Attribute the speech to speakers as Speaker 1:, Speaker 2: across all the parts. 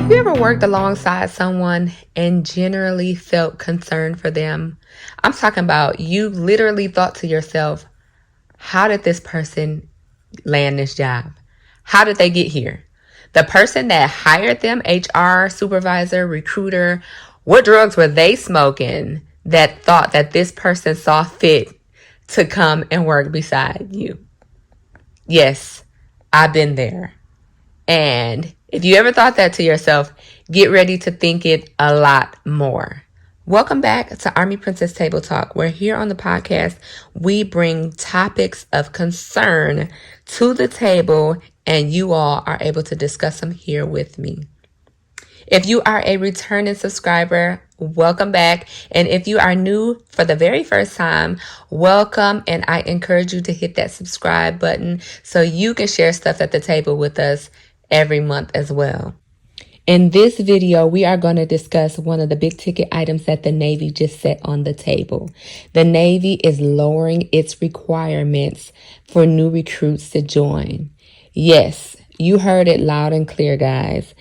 Speaker 1: Have you ever worked alongside someone and generally felt concerned for them? I'm talking about you literally thought to yourself, how did this person land this job? How did they get here? The person that hired them, HR, supervisor, recruiter, what drugs were they smoking that thought that this person saw fit to come and work beside you? Yes, I've been there. And if you ever thought that to yourself, get ready to think it a lot more. Welcome back to Armyprinncess Table Talk, where here on the podcast, we bring topics of concern to the table and you all are able to discuss them here with me. If you are a returning subscriber, welcome back. And if you are new for the very first time, welcome. And I encourage you to hit that subscribe button so you can share stuff at the table with us every month as well. In this video, we are going to discuss one of the big ticket items that the Navy just set on the table. The Navy is lowering its requirements for new recruits to join. Yes, you heard it loud and clear, guys.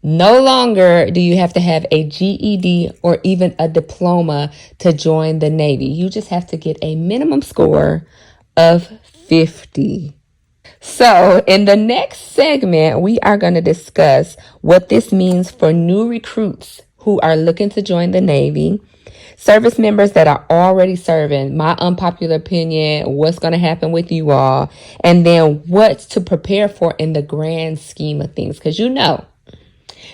Speaker 1: No longer do you have to have a GED or even a diploma to join the Navy. You just have to get a minimum score of 50. So in the next segment, we are going to discuss what this means for new recruits who are looking to join the Navy, service members that are already serving, my unpopular opinion, what's going to happen with you all, and then what to prepare for in the grand scheme of things. Because you know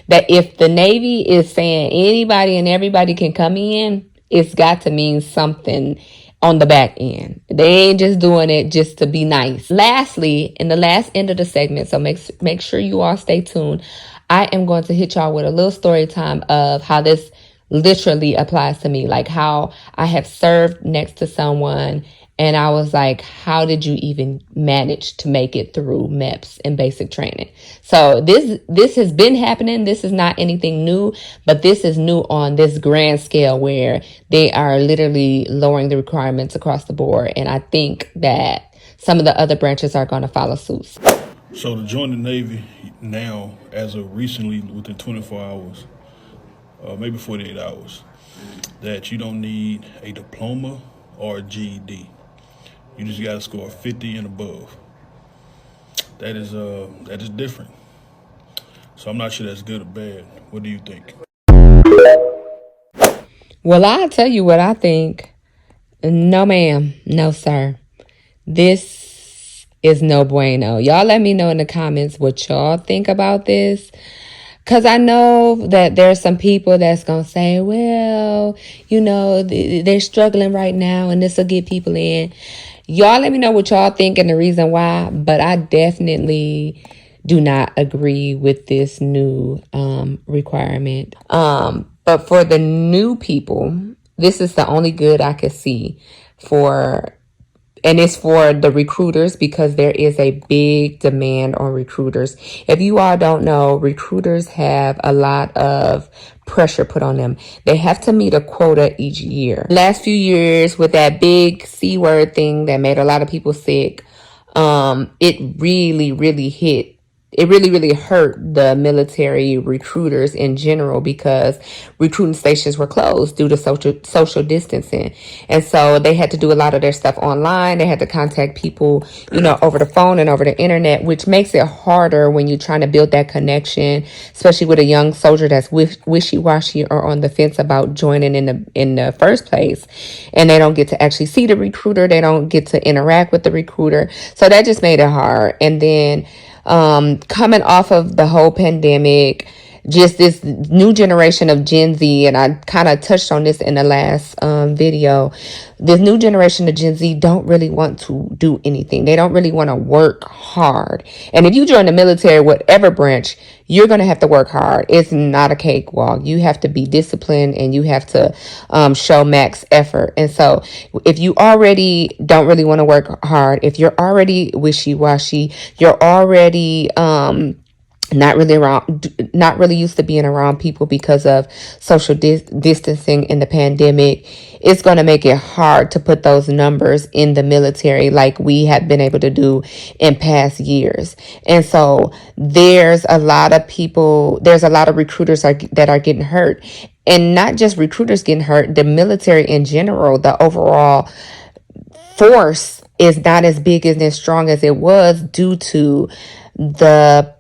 Speaker 1: that if the Navy is saying anybody and everybody can come in, it's got to mean something on the back end. They ain't just doing it just to be nice. Lastly, in the last end of the segment, so make sure you all stay tuned, I am going to hit y'all with a little story time of how this literally applies to me, like how I have served next to someone and I was like, how did you even manage to make it through MEPS and basic training? So this has been happening. This is not anything new, but this is new on this grand scale where they are literally lowering the requirements across the board. And I think that some of the other branches are going to follow suit.
Speaker 2: So to join the Navy now, as of recently, within 24 hours, maybe 48 hours, that you don't need a diploma or a GED. You just got to score 50 and above. That is different. So I'm not sure that's good or bad. What do you think?
Speaker 1: Well, I'll tell you what I think. No, ma'am. No, sir. This is no bueno. Y'all let me know in the comments what y'all think about this. Because I know that there's some people that's going to say, well, you know, they're struggling right now and this will get people in. Y'all let me know what y'all think and the reason why. But I definitely do not agree with this new requirement. But for the new people, this is the only good I could see for. And it's for the recruiters because there is a big demand on recruiters. If you all don't know, recruiters have a lot of pressure put on them. They have to meet a quota each year. Last few years with that big C word thing that made a lot of people sick, it really hit. It really hurt the military recruiters in general because recruiting stations were closed due to social distancing. And so they had to do a lot of their stuff online. They had to contact people, you know, over the phone and over the internet, which makes it harder when you're trying to build that connection, especially with a young soldier that's wishy-washy or on the fence about joining in the first place. And they don't get to actually see the recruiter. They don't get to interact with the recruiter. So that just made it hard. And then coming off of the whole pandemic, just this new generation of Gen Z, and I kind of touched on this in the last video, this new generation of Gen Z don't really want to do anything. They don't really want to work hard. And if you join the military, whatever branch, you're going to have to work hard. It's not a cakewalk. You have to be disciplined and you have to show max effort. And so if you already don't really want to work hard, if you're already wishy-washy, you're already not really used to being around people because of social distancing in the pandemic. It's going to make it hard to put those numbers in the military like we have been able to do in past years. And so there's a lot of recruiters that are getting hurt, and not just recruiters getting hurt, the military in general, the overall force is not as big and as strong as it was due to the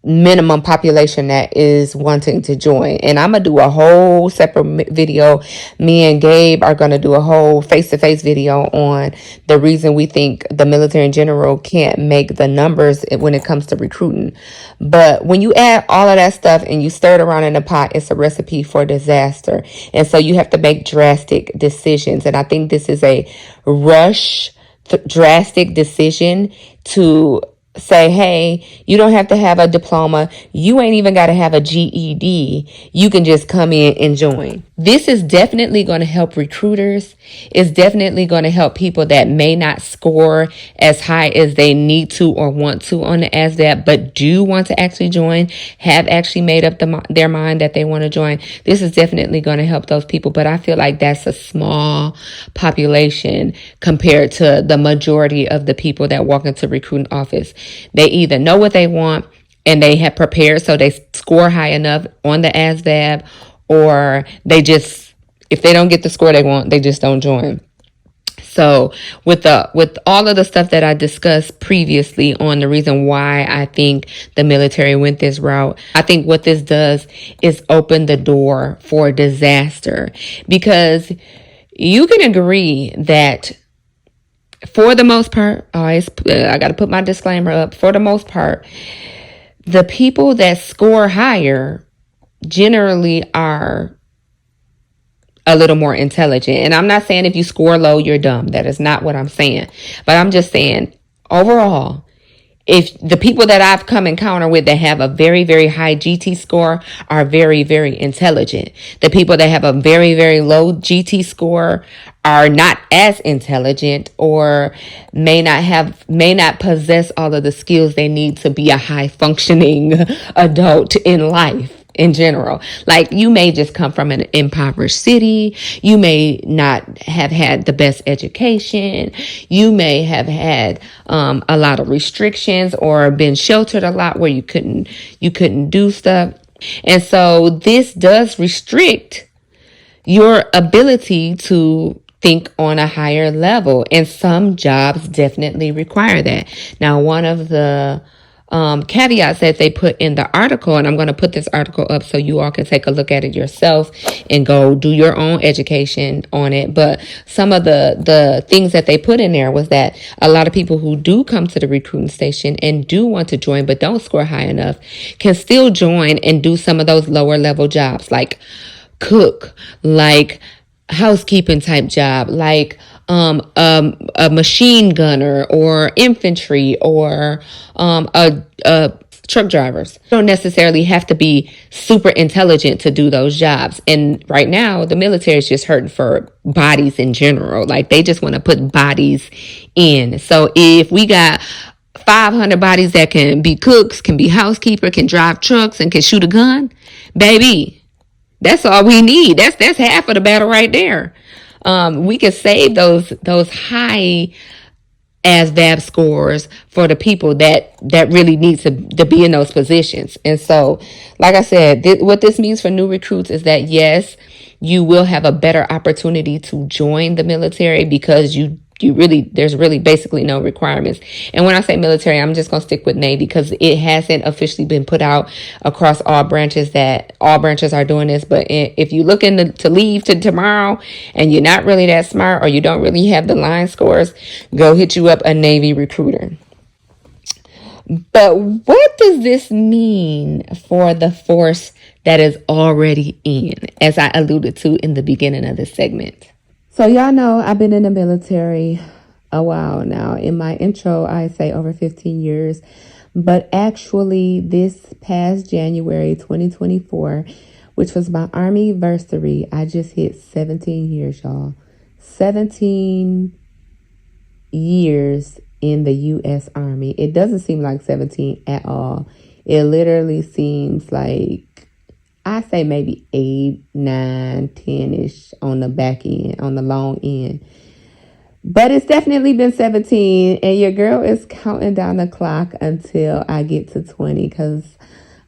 Speaker 1: minimum population that is wanting to join. And I'm gonna do a whole separate video. Me and Gabe are gonna do a whole face-to-face video on the reason we think the military in general can't make the numbers when it comes to recruiting. But when you add all of that stuff and you stir it around in the pot, it's a recipe for disaster. And so you have to make drastic decisions, and I think this is a drastic decision to say, hey, you don't have to have a diploma. You ain't even got to have a GED. You can just come in and join. This is definitely going to help recruiters. It's definitely going to help people that may not score as high as they need to or want to on the ASVAB, but do want to actually join, have actually made up their mind that they want to join. This is definitely going to help those people, but I feel like that's a small population compared to the majority of the people that walk into recruiting office. They either know what they want and they have prepared so they score high enough on the ASVAB, or they just, if they don't get the score they want, they just don't join. So with all of the stuff that I discussed previously on the reason why I think the military went this route, I think what this does is open the door for disaster, because you can agree that for the most part, I got to put my disclaimer up, for the most part, the people that score higher generally are a little more intelligent. And I'm not saying if you score low, you're dumb. That is not what I'm saying. But I'm just saying, overall, if the people that I've come encounter with that have a very, very high GT score are very, very intelligent. The people that have a very, very low GT score are not as intelligent, or may not possess all of the skills they need to be a high functioning adult in life. In general, like, you may just come from an impoverished city. You may not have had the best education. You may have had a lot of restrictions or been sheltered a lot where you couldn't do stuff. And so this does restrict your ability to think on a higher level. And some jobs definitely require that. Now, one of the caveats that they put in the article, and I'm going to put this article up so you all can take a look at it yourself and go do your own education on it. But some of the things that they put in there was that a lot of people who do come to the recruiting station and do want to join but don't score high enough can still join and do some of those lower level jobs, like cook, like housekeeping type job, like a machine gunner or infantry, or a truck drivers. You don't necessarily have to be super intelligent to do those jobs. And right now, the military is just hurting for bodies in general. Like, they just want to put bodies in. So if we got 500 bodies that can be cooks, can be housekeeper, can drive trucks, and can shoot a gun, baby, that's all we need. That's half of the battle right there. We can save those high ASVAB scores for the people that really need to be in those positions. And so, like I said, what this means for new recruits is that, yes, you will have a better opportunity to join the military, because there's really basically no requirements. And when I say military, I'm just going to stick with Navy, because it hasn't officially been put out across all branches that all branches are doing this. But if you're looking to leave to tomorrow and you're not really that smart, or you don't really have the line scores, go hit you up a Navy recruiter. But what does this mean for the force that is already in, as I alluded to in the beginning of this segment? So y'all know I've been in the military a while now. In my intro, I say over 15 years. But actually, this past January 2024, which was my Armyversary, I just hit 17 years, y'all. 17 years in the U.S. Army. It doesn't seem like 17 at all. It literally seems like, I say maybe 8, 9, 10-ish on the back end, on the long end. But it's definitely been 17, and your girl is counting down the clock until I get to 20, because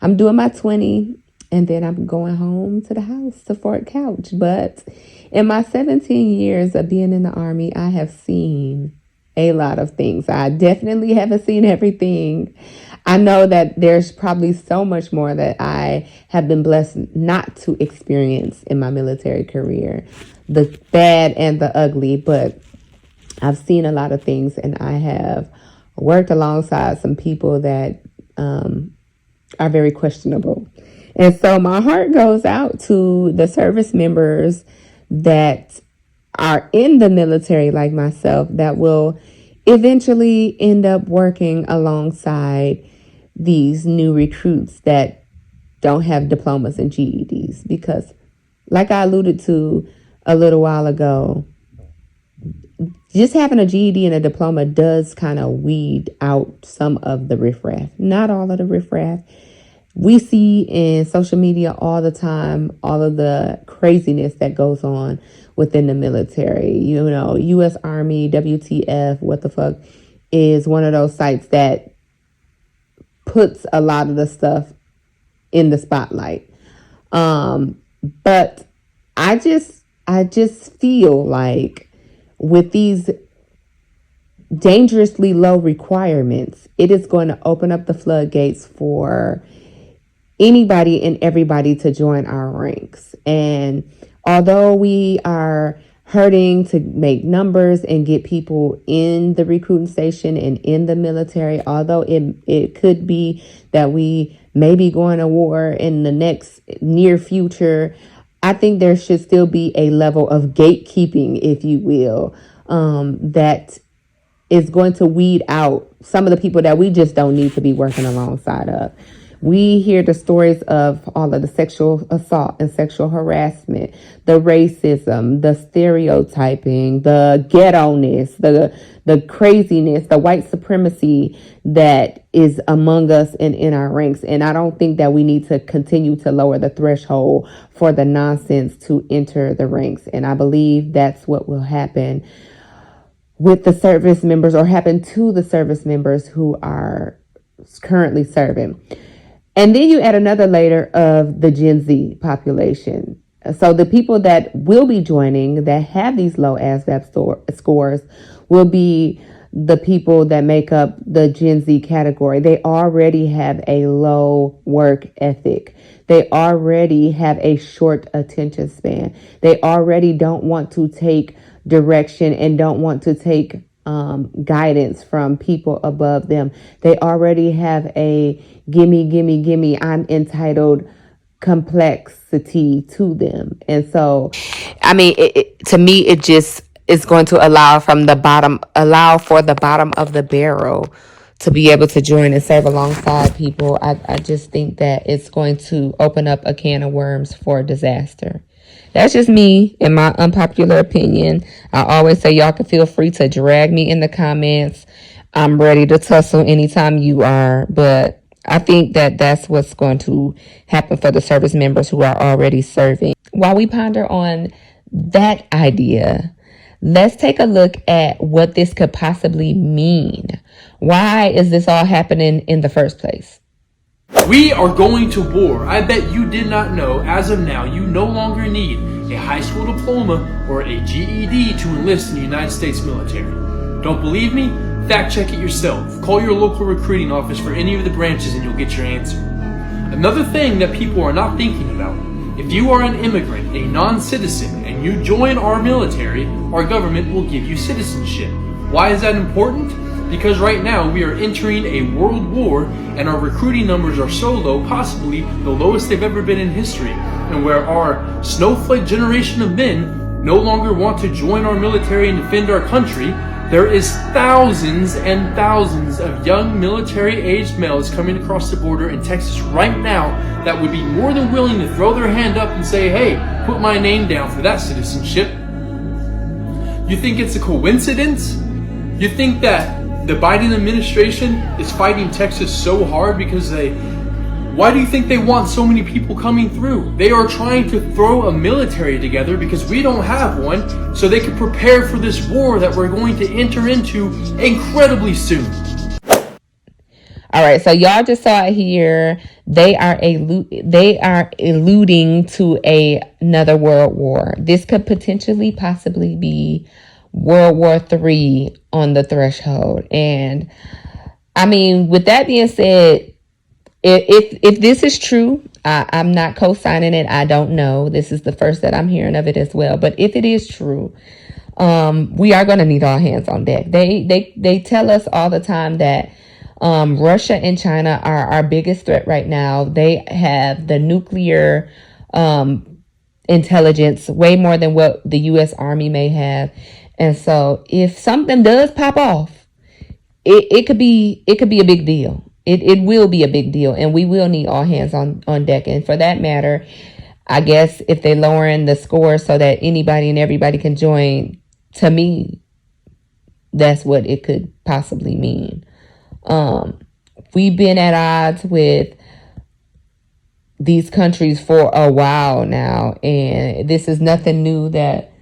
Speaker 1: I'm doing my 20, and then I'm going home to the house, to Fort Couch. But in my 17 years of being in the Army, I have seen a lot of things. I definitely haven't seen everything. I know that there's probably so much more that I have been blessed not to experience in my military career, the bad and the ugly, but I've seen a lot of things, and I have worked alongside some people that are very questionable. And so my heart goes out to the service members that are in the military like myself, that will eventually end up working alongside these new recruits that don't have diplomas and GEDs. Because like I alluded to a little while ago, just having a GED and a diploma does kind of weed out some of the riffraff. Not all of the riffraff. We see in social media all the time all of the craziness that goes on within the military. You know, U.S. Army, WTF, what the fuck, is one of those sites that puts a lot of the stuff in the spotlight. But I just feel like with these dangerously low requirements, it is going to open up the floodgates for anybody and everybody to join our ranks. And although we are hurting to make numbers and get people in the recruiting station and in the military, although it could be that we may be going to war in the next near future, I think there should still be a level of gatekeeping, if you will, that is going to weed out some of the people that we just don't need to be working alongside of. We hear the stories of all of the sexual assault and sexual harassment, the racism, the stereotyping, the ghetto-ness, the craziness, the white supremacy that is among us and in our ranks. And I don't think that we need to continue to lower the threshold for the nonsense to enter the ranks. And I believe that's what will happen with the service members, or happen to the service members who are currently serving. And then you add another layer of the Gen Z population. So the people that will be joining that have these low ASVAB scores will be the people that make up the Gen Z category. They already have a low work ethic. They already have a short attention span. They already don't want to take direction and don't want to take guidance from people above them. They already have a gimme, I'm entitled complexity to them. And so, I mean, to me, it just is going to allow for the bottom of the barrel to be able to join and serve alongside people. I just think that it's going to open up a can of worms for disaster. That's just me, in my unpopular opinion. I always say y'all can feel free to drag me in the comments. I'm ready to tussle anytime you are. But I think that that's what's going to happen for the service members who are already serving. While we ponder on that idea, let's take a look at what this could possibly mean. Why is this all happening in the first place?
Speaker 3: We are going to war. I bet you did not know, as of now, you no longer need a high school diploma or a GED to enlist in the United States military. Don't believe me? Fact check it yourself. Call your local recruiting office for any of the branches and you'll get your answer. Another thing that people are not thinking about, if you are an immigrant, a non-citizen, and you join our military, our government will give you citizenship. Why is that important? Because right now we are entering a world war and our recruiting numbers are so low, possibly the lowest they've ever been in history, and where our snowflake generation of men no longer want to join our military and defend our country, there is thousands and thousands of young military-aged males coming across the border in Texas right now that would be more than willing to throw their hand up and say, hey, put my name down for that citizenship. You think it's a coincidence? You think that the Biden administration is fighting Texas so hard because why do you think they want so many people coming through? They are trying to throw a military together because we don't have one, so they can prepare for this war that we're going to enter into incredibly soon.
Speaker 1: All right, so y'all just saw it here. They are alluding to another world war. This could possibly be World War III on the threshold. And I mean, with that being said, if this is true, I'm not co-signing it. I don't know. This is the first that I'm hearing of it as well. But if it is true, we are going to need all hands on deck. They tell us all the time that Russia and China are our biggest threat right now. They have the nuclear intelligence way more than what the U.S. Army may have. And so if something does pop off, it could be a big deal. It will be a big deal, and we will need all hands on deck. And for that matter, I guess if they're lowering the score so that anybody and everybody can join, to me, that's what it could possibly mean. We've been at odds with these countries for a while now, and this is nothing new that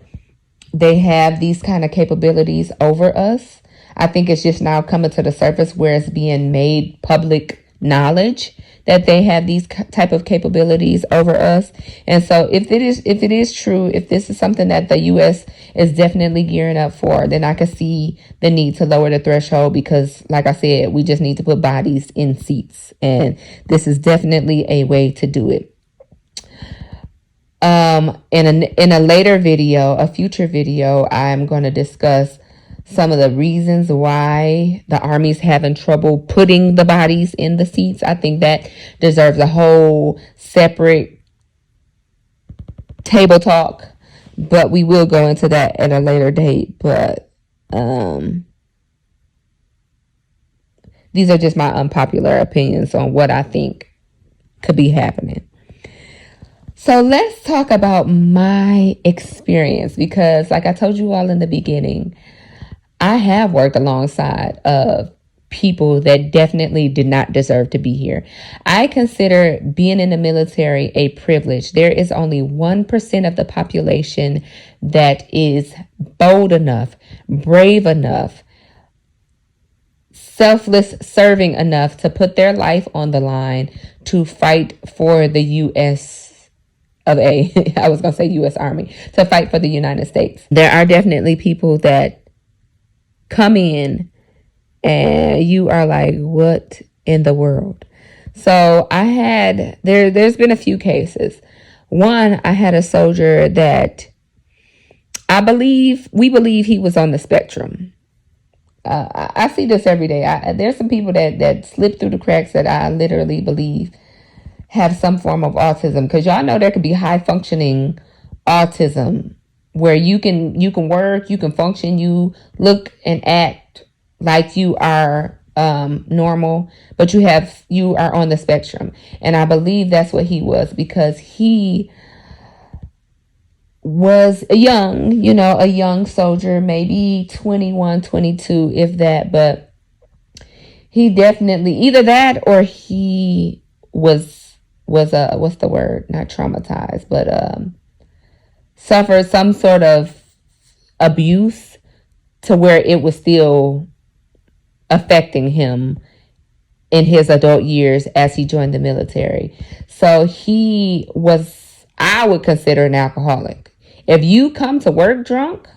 Speaker 1: they have these kind of capabilities over us. I think it's just now coming to the surface where it's being made public knowledge that they have these type of capabilities over us. And so if it is true, if this is something that the U.S. is definitely gearing up for, then I could see the need to lower the threshold because, like I said, we just need to put bodies in seats. And this is definitely a way to do it. In a later video, a future video, I'm going to discuss some of the reasons why the Army's having trouble putting the bodies in the seats. I think that deserves a whole separate table talk, but we will go into that at a later date. But these are just my unpopular opinions on what I think could be happening. So let's talk about my experience because, like I told you all in the beginning, I have worked alongside of people that definitely did not deserve to be here. I consider being in the military a privilege. There is only 1% of the population that is bold enough, brave enough, selfless serving enough to put their life on the line to fight for the U.S. of A. I was going to say U.S. Army, to fight for the United States. There are definitely people that come in and you are like, what in the world? So there's been a few cases. One, I had a soldier that we believe he was on the spectrum. I see this every day. There's some people that slip through the cracks that I literally believe have some form of autism, because y'all know there could be high functioning autism where you can work, you can function, you look and act like you are normal, but you are on the spectrum. And I believe that's what he was, because he was a young soldier, maybe 21, 22, if that, but he definitely either that or he was what's the word? Not traumatized, but suffered some sort of abuse to where it was still affecting him in his adult years as he joined the military. So I would consider an alcoholic. If you come to work drunk,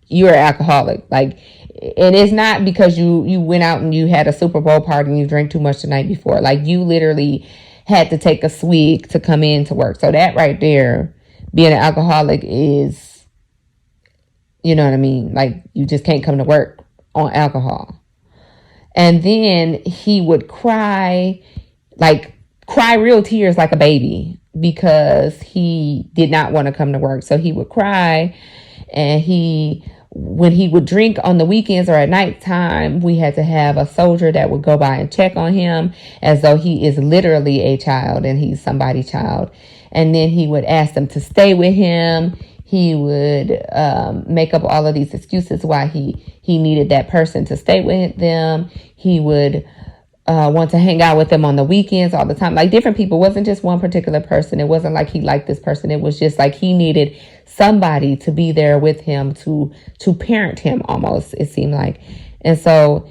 Speaker 1: you're an alcoholic. And it's not because you went out and you had a Super Bowl party and you drank too much the night before. You literally had to take a swig to come in to work. So that right there, being an alcoholic is, you know what I mean? You just can't come to work on alcohol. And then he would cry real tears like a baby because he did not want to come to work. So he would cry, and when he would drink on the weekends or at nighttime, we had to have a soldier that would go by and check on him as though he is literally a child and he's somebody's child. And then he would ask them to stay with him. He would make up all of these excuses why he needed that person to stay with them. He would want to hang out with them on the weekends all the time. Like different people. It wasn't just one particular person. It wasn't like he liked this person. It was just like he needed somebody to be there with him to parent him almost, it seemed like. And so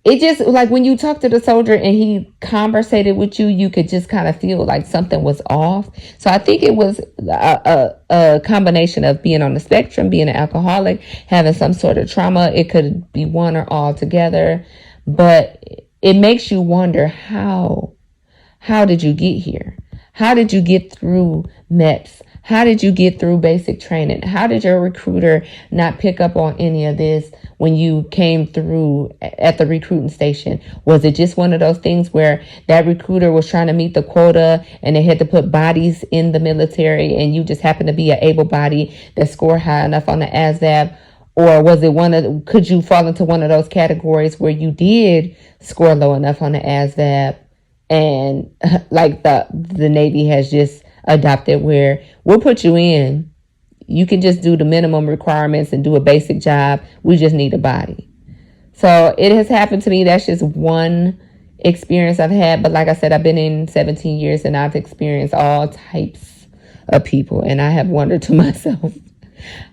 Speaker 1: it just like when you talk to the soldier and he conversated with you, you could just kind of feel like something was off. So I think it was a combination of being on the spectrum, being an alcoholic, having some sort of trauma. It could be one or all together, but it makes you wonder how did you get here? How did you get through MEPS? How did you get through basic training? How did your recruiter not pick up on any of this when you came through at the recruiting station? Was it just one of those things where that recruiter was trying to meet the quota and they had to put bodies in the military and you just happened to be an able body that scored high enough on the ASVAB? Or was it could you fall into one of those categories where you did score low enough on the ASVAB and like the Navy has just adopted where we'll put you in, you can just do the minimum requirements and do a basic job, we just need a body. So it has happened to me. That's just one experience I've had, but like I said, I've been in 17 years and I've experienced all types of people, and I have wondered to myself,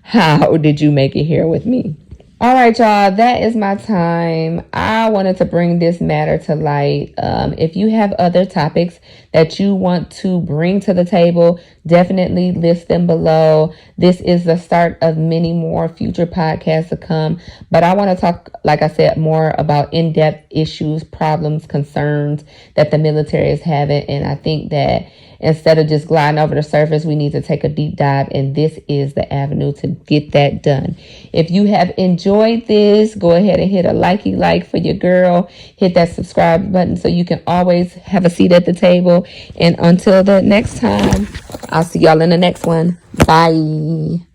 Speaker 1: how did you make it here with me? All right, y'all, that is my time. I wanted to bring this matter to light. If you have other topics that you want to bring to the table, definitely list them below. This is the start of many more future podcasts to come. But I want to talk, like I said, more about in-depth issues, problems, concerns that the military is having. And I think that instead of just gliding over the surface, we need to take a deep dive, and this is the avenue to get that done. If you have enjoyed this, go ahead and hit a like for your girl. Hit that subscribe button so you can always have a seat at the table. And until the next time, I'll see y'all in the next one. Bye.